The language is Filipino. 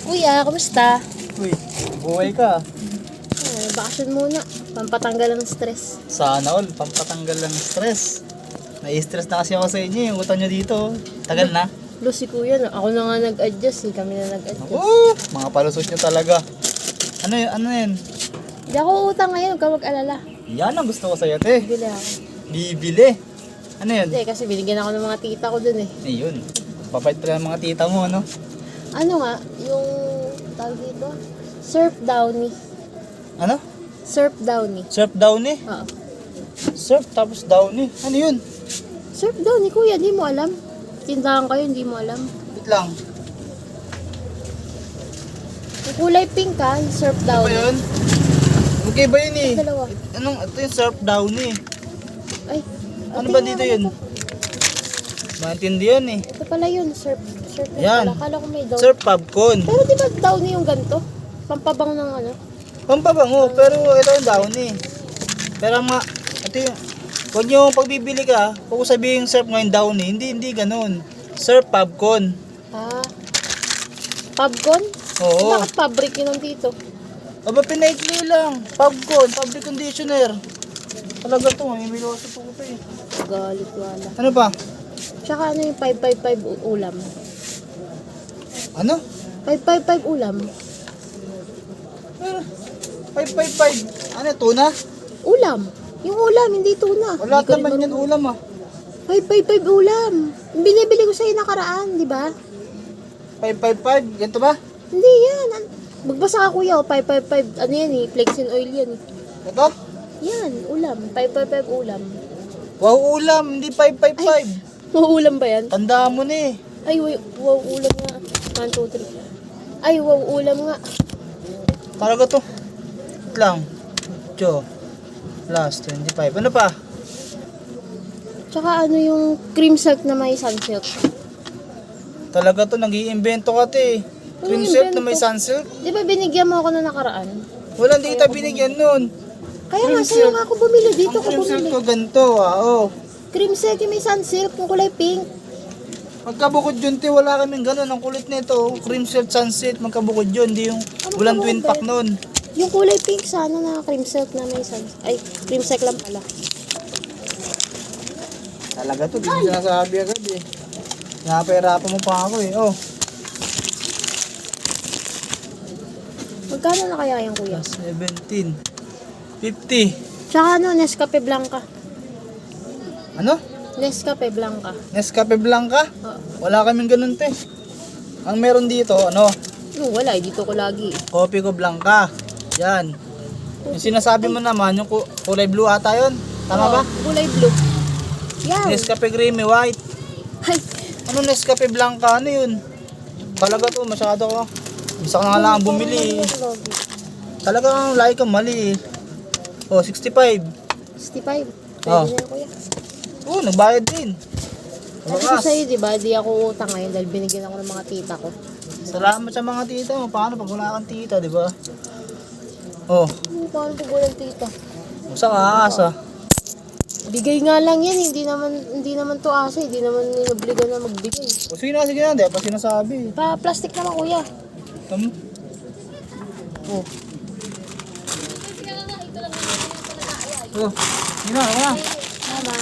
Kuya, kumusta? Uy, buhay ka. Bakasyon muna. Pampatanggal ng stress. Sana all, pampatanggal ng stress. Nai-stress na kasi ako sa inyo, yung utang nyo dito. Tagal na. Lo si kuya, no? Ako na nga nag-adjust eh. Kami na nag-adjust. Oo, mga palusot nyo talaga. Ano yun? Hindi ako utang ngayon, huwag ka mag-alala. Yan ang gusto ko sa'yo, te. Bili ako. Bibili. Ano yun? Hindi, kasi binigyan ako ng mga tita ko dun eh. Ayun. Papait pala ng mga tita mo, ano? Ano nga, yung tawag dito? Surf Downy. Ano? Surf Downy. Surf Downy? Oo. Surf tapos Downy. Ano yun? Surf Downy, kuya, di mo alam. Tindahan kayo, hindi mo alam. Wait lang. Yung kulay pink ka, yung Surf Ano ba Downy. yun? Okay ba yun eh? Dalawa. Ito yung Surf Downy. Ay, Ano ba dito yun? Maintindihan eh. Ito pala yun, surf Yan. pala. Kala ko may Downy. Surf Popcorn. Pero di ba Downy yung ganito? Pampabang ng ano? Pampabango, pero ito yung Downy. Pero nga, ito yung, kung yung pagbibili ka, kung sabihin surf ngayon Downy, hindi ganun. Surf Popcorn. Ah. Pubcon? Oo. Bakit fabric yun nandito? Aba, pinaikli lang. Popcorn, fabric conditioner. Talaga to, may miloso po ko eh. Galit wala. Ano pa? Tsaka ano yung 555 ulam? Ano? 555 ulam? 555. Ano, tuna? Ulam. Yung ulam, hindi tuna. Wala Hindi ko naman rin yan ulam ah. 555 ulam. Yung binibili ko sa'yo nakaraan, di ba? 555, ganito ba? Hindi yan. Magbasa ka kuya, 555. Ano yan eh, flexin oil yan eh. Ito? Yan, ulam. 555 ulam. Wow, ulam, hindi 555. Wow, ulam ba yan? Tandaan mo na eh. Ay, wow, ulam nga. 1, 2, 3. Ay, wow, ulam nga. Talaga to. Wait lang. 8 plus 25. Ano pa? Tsaka ano yung cream silk na may sunsilk. Talaga to, nag-iimbento ka te. Cream silk na may sunsilk? Di ba binigyan mo ako na nakaraan? Wala, hindi kita binigyan nun. Kaya nga, Cream sa'yo silk. nga ako bumili. Dito Ang ko cream silk bumili. ko ganito ah, oh. Cream silk yung may sunsilk, yung kulay pink. Magkabukod yun te, wala kaming ganun. Ang kulit nito, cream silk, sunsilk, magkabukod yun. Hindi yung walang twin pack nun. Yung kulay pink sana na cream silk na may sunsilk. Ay, cream silk lang pala. Talaga to, di mo sinasabi agad eh. Napahirapan mo pa ako eh, oh. Magkano na kaya yung kuya? 17. 50. Tsaka ano, Nescafe Blanca. Ano? Nescafe Blanca. Nescafe Blanca? Oo. Wala kaming ganun te. Ang meron dito, ano? No, wala. Dito ko lagi. Kopi ko Blanca. Yan. Yung sinasabi mo naman, yung kulay blue ata yun. Tama ba? Kulay blue. Yan. Nescafe Creamy White. Ay, Ano Nescafe Blanca? Ano yun? Talaga to, masyado ko. Isa ka na lang bumili. Talagang lagi kang mali eh. Oh, 65. 65. Pwede Oh. na yan, kuya. Oh, nagbayad din. Sabi ko sa'yo, di ba? Di ako utang ngayon dahil binigyan ako ng mga tita ko. Salamat sa mga tita mo. Paano pag wala kang tita, di ba? Oh, Paano pag walang tita? saan ka aasa? Bigay nga lang yan, hindi naman to asa, hindi naman inobligan na magbigay. O sige na, di pa sinasabi. Plastic naman kuya. Tama? Oh. Oh, sige na, wala. Tama.